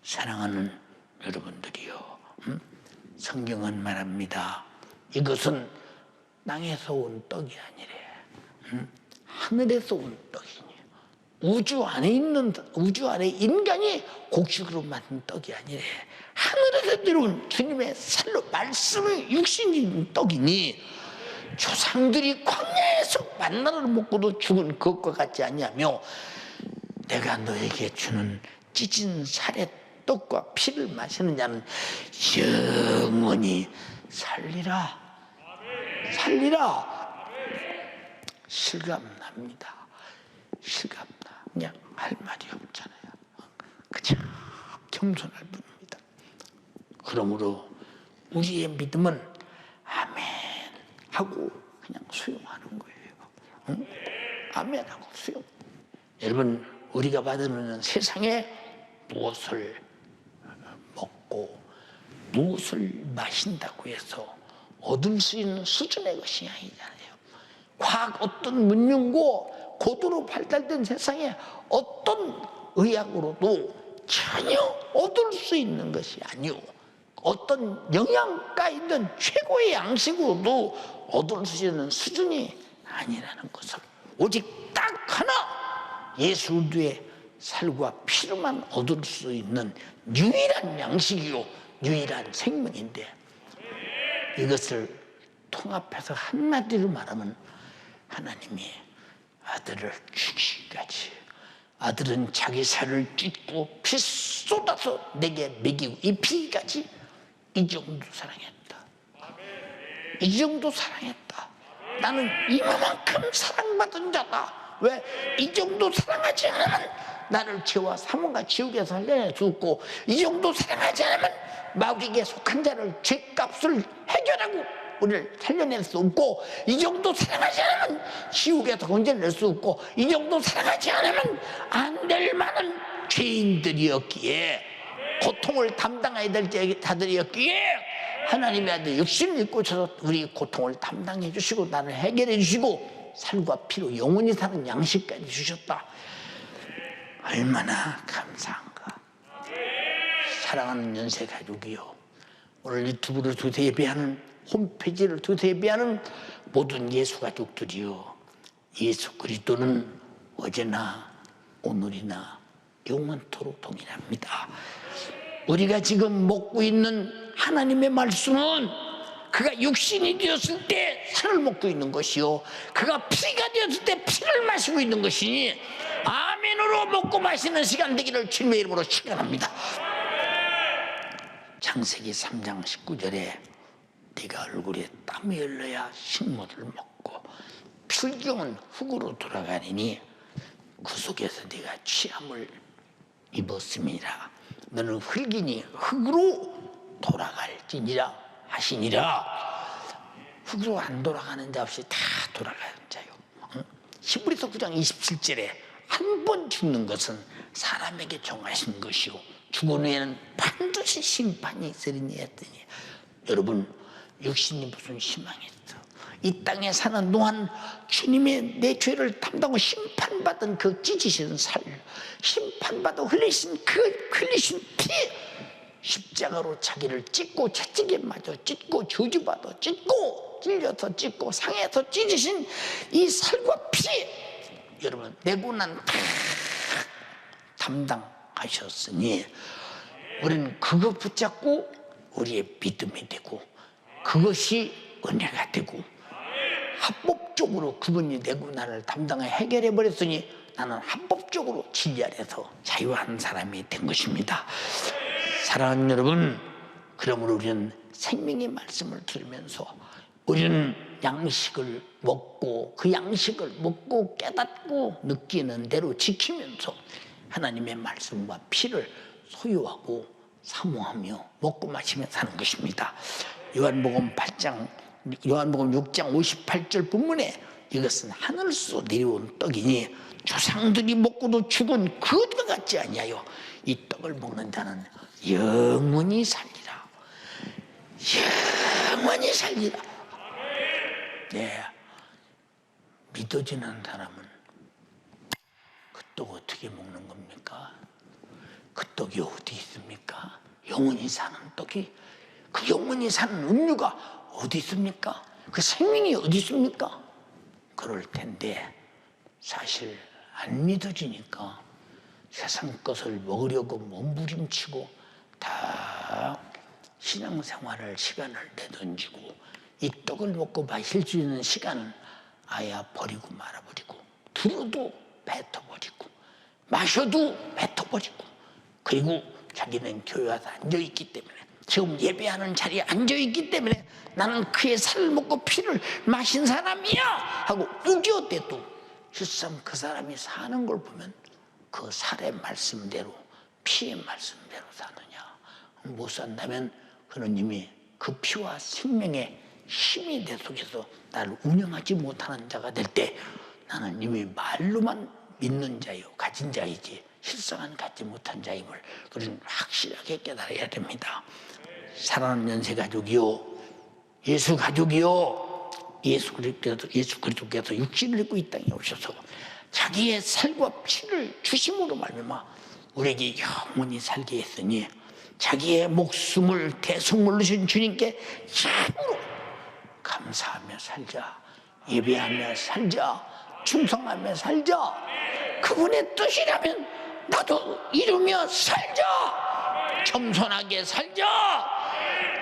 사랑하는 여러분들이요, 성경은 말합니다. 이것은 땅에서 온 떡이 아니래, 하늘에서 온 떡이니 우주 안에 인간이 곡식으로 만든 떡이 아니래. 하늘에서 내려온 주님의 살로 말씀의 육신인 떡이니 조상들이 광야에서 만나를 먹고도 죽은 그것과 같지 아니하며 내가 너에게 주는 찢은 살의 떡과 피를 마시는 자는 영원히 살리라. 실감납니다. 그냥 할 말이 없잖아요. 그냥 겸손할 뿐입니다. 그러므로 우리의 믿음은 아멘 하고 그냥 수용하는 거예요. 응? 아멘 하고 수용. 여러분, 우리가 받는 세상에 무엇을 먹고 무엇을 마신다고 해서 얻을 수 있는 수준의 것이 아니잖아요. 과학 어떤 문명고 고도로 발달된 세상에 어떤 의학으로도 전혀 얻을 수 있는 것이 아니오. 어떤 영양가 있는 최고의 양식으로도 얻을 수 있는 수준이 아니라는 것을 오직 딱 하나 예수 그리스도의 살과 피로만 얻을 수 있는 유일한 양식이요 유일한 생명인데 이것을 통합해서 한마디로 말하면 하나님이 아들을 주기까지 아들은 자기 살을 찢고 피 쏟아서 내게 먹이고 이 피까지 이 정도 사랑했다. 이 정도 사랑했다. 나는 이만큼 사랑받은 자다. 왜? 이 정도 사랑하지 않으면 나를 죄와 사망과 지옥에서 살려내 주었고 이 정도 사랑하지 않으면 마귀에게 속한 자를 죄값을 해결하고 우리를 살려낼 수 없고 이 정도 사랑하지 않으면 지옥에서 건져낼 수 없고 이 정도 사랑하지 않으면 안 될 만한 죄인들이었기에 고통을 담당해야 될 자들이었기에 하나님의 아들 육신을 입고 오셔서 우리 고통을 담당해 주시고 나를 해결해 주시고 살과 피로 영원히 사는 양식까지 주셨다. 얼마나 감사한가. 사랑하는 연세 가족이요, 오늘 유튜브를 통해서 예배하는 홈페이지를 통해서 예배하는 모든 예수 가족들이요, 예수 그리스도는 어제나 오늘이나 영원토록 동일합니다. 우리가 지금 먹고 있는 하나님의 말씀은 그가 육신이 되었을 때 살을 먹고 있는 것이요 그가 피가 되었을 때 피를 마시고 있는 것이니 아멘으로 먹고 마시는 시간 되기를 주님의 이름으로 축원합니다. 창세기 3장 19절에 네가 얼굴에 땀이 흘러야 식물을 먹고 필경은 흙으로 돌아가니니 그 속에서 네가 취함을 입었음이라. 너는 흙이니 흙으로 돌아갈지니라 하시니라. 흙으로 안 돌아가는 자 없이 다 돌아가는 자요. 히브리서 9장 27절에 한 번 죽는 것은 사람에게 정하신 것이요 죽은 후에는 반드시 심판이 있으리니 했더니 여러분 육신이 무슨 희망이 있어. 이 땅에 사는 동안 주님의 내 죄를 담당하고 심판받은 그 찢으신 살, 심판받아 흘리신 피, 십자가로 자기를 찢고 채찍에 맞아 찢고 저주받아 찢고 찔려서 찢고 상해서 찢으신 이 살과 피, 여러분 내 고난 다 담당하셨으니 우리는 그거 붙잡고 우리의 믿음이 되고 그것이 은혜가 되고 합법적으로 그분이 내 고난을 담당해 해결해 버렸으니 나는 합법적으로 진리 아래서 자유한 사람이 된 것입니다. 사랑하는 여러분, 그러므로 우리는 생명의 말씀을 들으면서 우리는 양식을 먹고 그 양식을 먹고 깨닫고 느끼는 대로 지키면서 하나님의 말씀과 피를 소유하고 사모하며 먹고 마시며 사는 것입니다. 요한복음 6장 58절 본문에 이것은 하늘에서 내려온 떡이니 조상들이 먹고도 죽은 그것 같지 아니하여 이 떡을 먹는 자는 영원히 살리라. 영원히 살리라. 네, 믿어지는 사람은 그 떡 어떻게 먹는 겁니까? 그 떡이 어디 있습니까? 영원히 사는 떡이, 그 영원히 사는 음료가 어디 있습니까? 그 생명이 어디 있습니까? 그럴 텐데 사실 안 믿어지니까 세상 것을 먹으려고 몸부림치고 다 신앙생활을 시간을 내던지고 이 떡을 먹고 마실 수 있는 시간은 아예 버리고 말아버리고 들어도 뱉어버리고 마셔도 뱉어버리고 그리고 자기는 교회 와서 앉아있기 때문에 지금 예배하는 자리에 앉아있기 때문에 나는 그의 살을 먹고 피를 마신 사람이야 하고 우겨대도 실상 그 사람이 사는 걸 보면 그 살의 말씀대로 피의 말씀대로 사느냐 못 산다면 그는 이미 그 피와 생명의 힘이 내 속에서 나를 운영하지 못하는 자가 될 때 나는 이미 말로만 믿는 자요 가진 자이지 실상은 갖지 못한 자임을 우리는 확실하게 깨달아야 됩니다. 사랑하는 연세 가족이요 예수 가족이요 예수 그리스도께서 육신을 입고 이 땅에 오셔서 자기의 살과 피를 주심으로 말미암아 우리에게 영원히 살게 했으니 자기의 목숨을 대속물로 주신 주님께 참으로 감사하며 살자, 예배하며 살자, 충성하며 살자. 그분의 뜻이라면 나도 이루며 살자, 겸손하게 살자.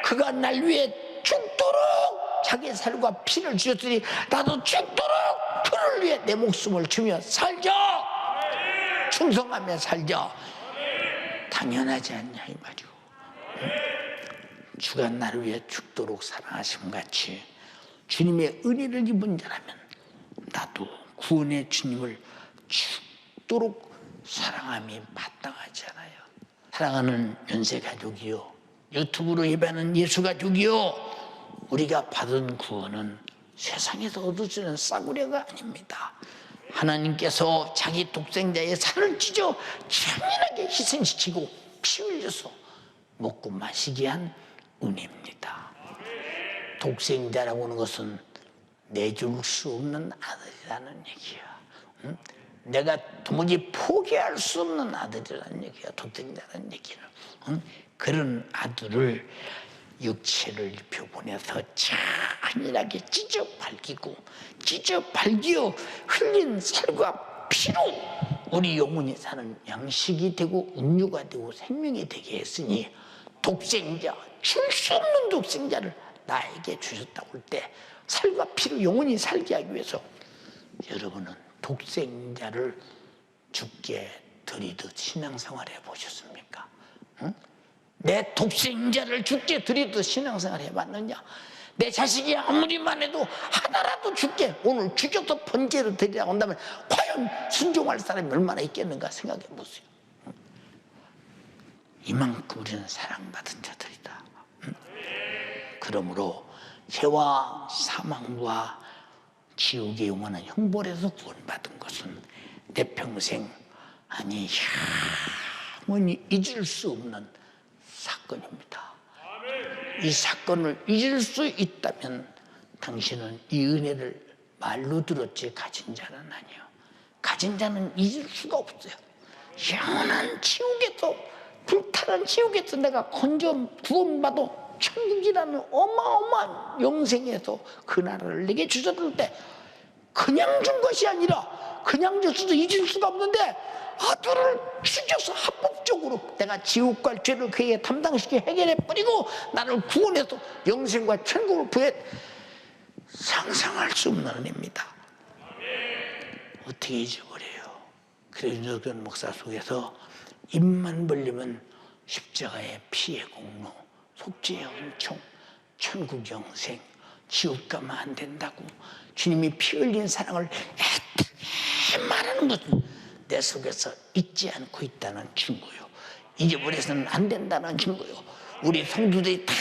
그가 날 위해 죽도록 자기의 살과 피를 주셨으니 나도 죽도록 그를 위해 내 목숨을 주며 살자, 충성하며 살자. 당연하지 않냐 이 말이오. 주가 나를 위해 죽도록 사랑하심 같이 주님의 은혜를 입은 자라면 나도 구원의 주님을 죽도록 사랑함이 마땅하지 않아요. 사랑하는 연세가족이요, 유튜브로 예배하는 예수가족이요, 우리가 받은 구원은 세상에서 얻어지는 싸구려가 아닙니다. 하나님께서 자기 독생자의 살을 찢어 잔인하게 희생시키고 피 흘려서 먹고 마시게 한 은혜입니다. 독생자라고 하는 것은 내줄 수 없는 아들이라는 얘기야. 응? 내가 도무지 포기할 수 없는 아들이라는 얘기야. 독생자라는 얘기는. 응? 그런 아들을 육체를 입혀 보내서 잔인하게 찢어 밝기어 흘린 살과 피로 우리 영혼이 사는 양식이 되고 음료가 되고 생명이 되게 했으니 독생자, 줄 수 없는 독생자를 나에게 주셨다고 할 때 살과 피로 영혼이 살게 하기 위해서 여러분은 독생자를 죽게 드리듯 신앙생활 해보셨습니까? 응? 내 독생자를 죽게 드리듯 신앙생활 해봤느냐? 내 자식이 아무리 많아도 하나라도 죽게 오늘 죽여서 번제로 드리라고 한다면 과연 순종할 사람이 얼마나 있겠는가 생각해 보세요. 이만큼 우리는 사랑받은 자들이다. 그러므로 죄와 사망과 지옥의 영원한 형벌에서 구원받은 것은 내 평생, 아니 영원히 잊을 수 없는 사건입니다. 이 사건을 잊을 수 있다면 당신은 이 은혜를 말로 들었지 가진 자는 아니요. 가진 자는 잊을 수가 없어요. 영원한 지옥에서, 불타는 지옥에서 내가 구원받아 천국이라는 어마어마한 영생에서 그 나라를 내게 주셨을 때 그냥 준 것이 아니라, 그냥 줬어도 잊을 수가 없는데 아들을 죽여서 합법적으로 내가 지옥 갈 죄를 그에게 담당시켜 해결해 버리고 나를 구원해서 영생과 천국을 부여, 상상할 수 없는 은혜입니다. 어떻게 잊어버려요? 그래서 그런 목사 속에서 입만 벌리면 십자가의 피의 공로, 속죄의 은총, 천국 영생, 지옥 가면 안 된다고 주님이 피 흘린 사랑을 애타게 말하는 것은 내 속에서 잊지 않고 있다는 증거요. 잊어버려서는 안 된다는 증거요. 우리 성도들이 다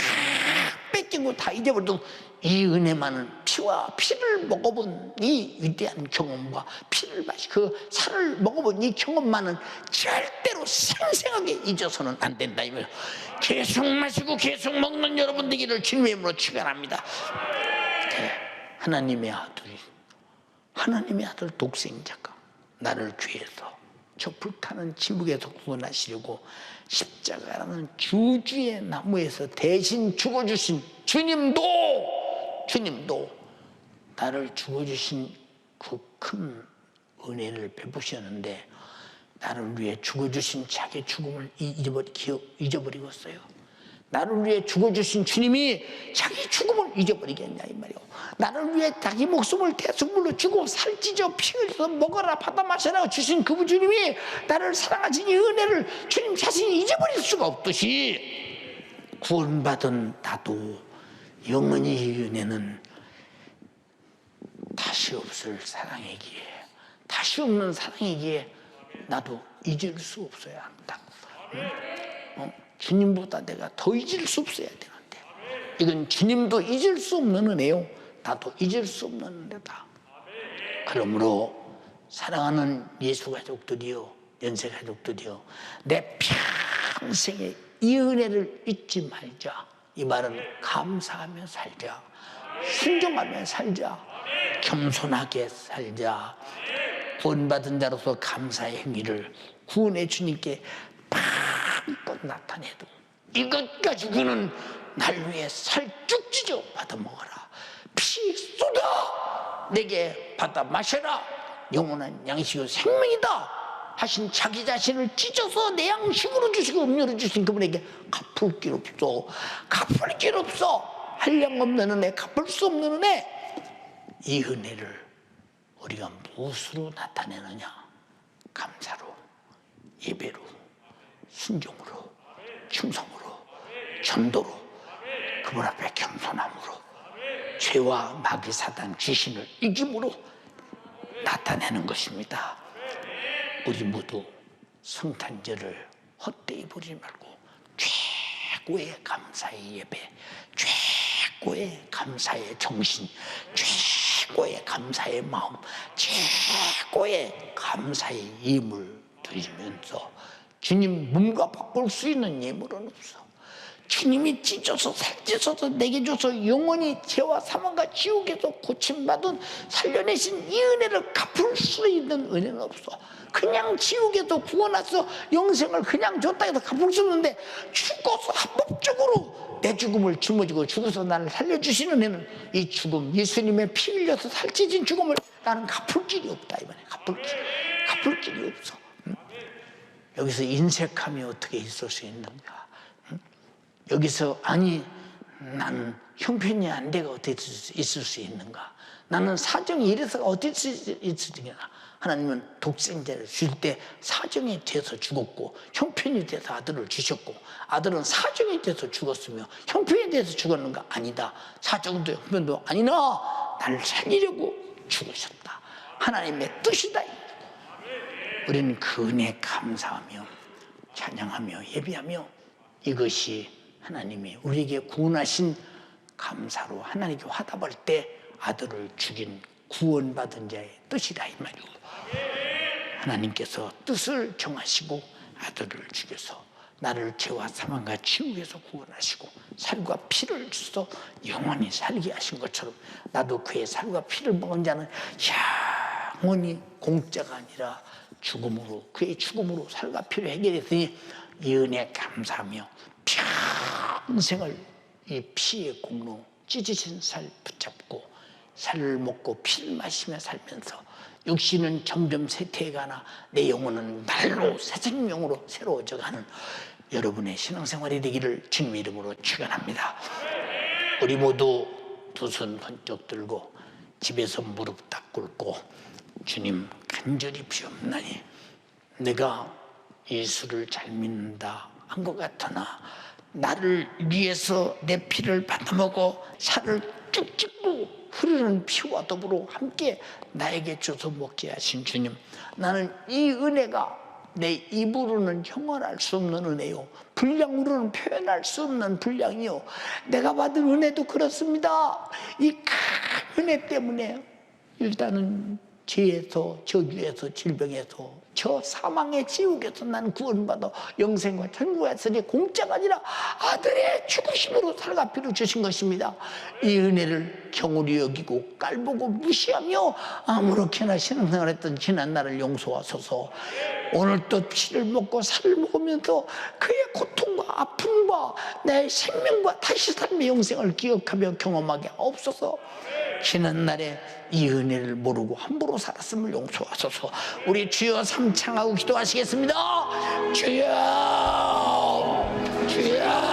뺏기고 다 잊어버려도 이 은혜만은 피와 피를 먹어본 이 위대한 경험과 피를 그 살을 먹어본 이 경험만은 절대로 생생하게 잊어서는 안 된다. 이거예요. 계속 마시고 계속 먹는 여러분 되기를 주님의 이름으로 축원합니다. 하나님의 아들 독생자가 나를 죄에서 저 불타는 지옥에서 구원하시려고 십자가라는 주주의 나무에서 대신 죽어주신 주님도 나를 죽어주신 그 큰 은혜를 베푸셨는데 나를 위해 죽어주신 자기 죽음을 잊어버리겠어요? 나를 위해 죽어주신 주님이 자기 죽음을 잊어버리겠냐 이 말이요. 나를 위해 자기 목숨을 대속물로 주고 살찌져 피 흘려서 먹어라 받아 마셔라 주신 그 주님이 나를 사랑하신 이 은혜를 주님 자신이 잊어버릴 수가 없듯이 구원받은 나도 영원히 이 은혜는 다시 없을 사랑이기에, 다시 없는 사랑이기에 나도 잊을 수 없어야 한다. 주님보다 내가 더 잊을 수 없어야 되는데 이건 주님도 잊을 수 없는 은혜요, 나도 잊을 수 없는 은혜다. 그러므로 사랑하는 예수가족들이요, 연세가족들이요, 내 평생에 이 은혜를 잊지 말자. 이 말은 감사하며 살자. 순종하며 살자. 겸손하게 살자. 구원받은 자로서 감사의 행위를 구원의 주님께 마음껏 나타내도 이것 가지고는 날 위해 살쭉 찢어 받아 먹어라. 피 쏟아 내게 받아 마셔라. 영원한 양식이요 생명이다 하신 자기 자신을 찢어서 내 양식으로 주시고 음료로 주신 그분에게 갚을 길 없어. 갚을 길 없어. 한량 없는 은혜, 갚을 수 없는 은혜. 이 은혜를 우리가 무엇으로 나타내느냐? 감사로, 예배로, 순종으로, 충성으로, 전도로, 그분 앞에 겸손함으로, 죄와 마귀 사단 귀신을 이김으로 나타내는 것입니다. 우리 모두 성탄절을 헛되이 보지 말고 최고의 감사의 예배, 최고의 감사의 정신, 최고의 감사의 마음, 최고의 감사의 예물 드리면서 주님 몸과 바꿀 수 있는 예물은 없어. 주님이 찢어서 살찌셔서 내게 줘서 영원히 죄와 사망과 지옥에서 고침받은 살려내신 이 은혜를 갚을 수 있는 은혜는 없어. 그냥 지옥에서 구원해서 영생을 그냥 줬다 해서 갚을 수 없는데 죽어서 합법적으로 내 죽음을 짊어지고 죽어서 나를 살려주시는 은혜는 이 죽음, 예수님의 피 흘려서 살찌진 죽음을 나는 갚을 길이 없다. 이번에 갚을 길이 없어. 여기서 인색함이 어떻게 있을 수 있는가? 여기서 아니 나는 형편이 안 돼가 어떻게 있을 수 있는가? 나는 사정이 이래서 어떻게 있을 수 있느냐? 하나님은 독생자를 주실 때 사정이 돼서 죽었고 형편이 돼서 아들을 주셨고 아들은 사정이 돼서 죽었으며 형편이 돼서 죽었는가? 아니다. 사정도 형편도 아니나 나를 살리려고 죽으셨다. 하나님의 뜻이다. 우리는 그 은혜에 감사하며 찬양하며 예배하며 이것이 하나님이 우리에게 구원하신 감사로 하나님께 화답할 때 아들을 죽인 구원받은 자의 뜻이다 이 말이고 하나님께서 뜻을 정하시고 아들을 죽여서 나를 죄와 사망과 지옥에서 구원하시고 살과 피를 주셔서 영원히 살게 하신 것처럼 나도 그의 살과 피를 먹은 자는 영원히 공짜가 아니라 죽음으로 그의 죽음으로 살과 피를 해결했으니 이 은혜에 감사하며 평생을 이 피의 공로 찢어진 살 붙잡고 살을 먹고 피를 마시며 살면서 육신은 점점 쇠퇴해가나 내 영혼은 날로 새 생명으로 새로워져가는 여러분의 신앙생활이 되기를 주님의 이름으로 축원합니다. 우리 모두 두 손 번쩍 들고 집에서 무릎 딱 꿇고 주님 간절히 비옵나니 내가 예수를 잘 믿는다 한 것 같으나 나를 위해서 내 피를 받아먹어 살을 쭉 찢고 흐르는 피와 더불어 함께 나에게 줘서 먹게 하신 주님, 나는 이 은혜가 내 입으로는 형언할 수 없는 은혜요, 분량으로는 표현할 수 없는 분량이요, 내가 받은 은혜도 그렇습니다. 이 큰 은혜 때문에 일단은 죄에서, 저주에서, 질병에서, 저 사망의 지옥에서 난 구원받아 영생과 천국에서니 공짜가 아니라 아들의 죽으심으로 살과 피를 주신 것입니다. 이 은혜를 경홀히 여기고 깔보고 무시하며 아무렇게나 신앙생활했던 지난 날을 용서하소서. 오늘 또 피를 먹고 살을 먹으면서 그의 고통과 아픔과 내 생명과 다시 삶의 영생을 기억하며 경험하게 없어서 지난 날에 이 은혜를 모르고 함부로 살았음을 용서하소서. 우리 주여 삼창하고 기도하시겠습니다. 주여, 주여.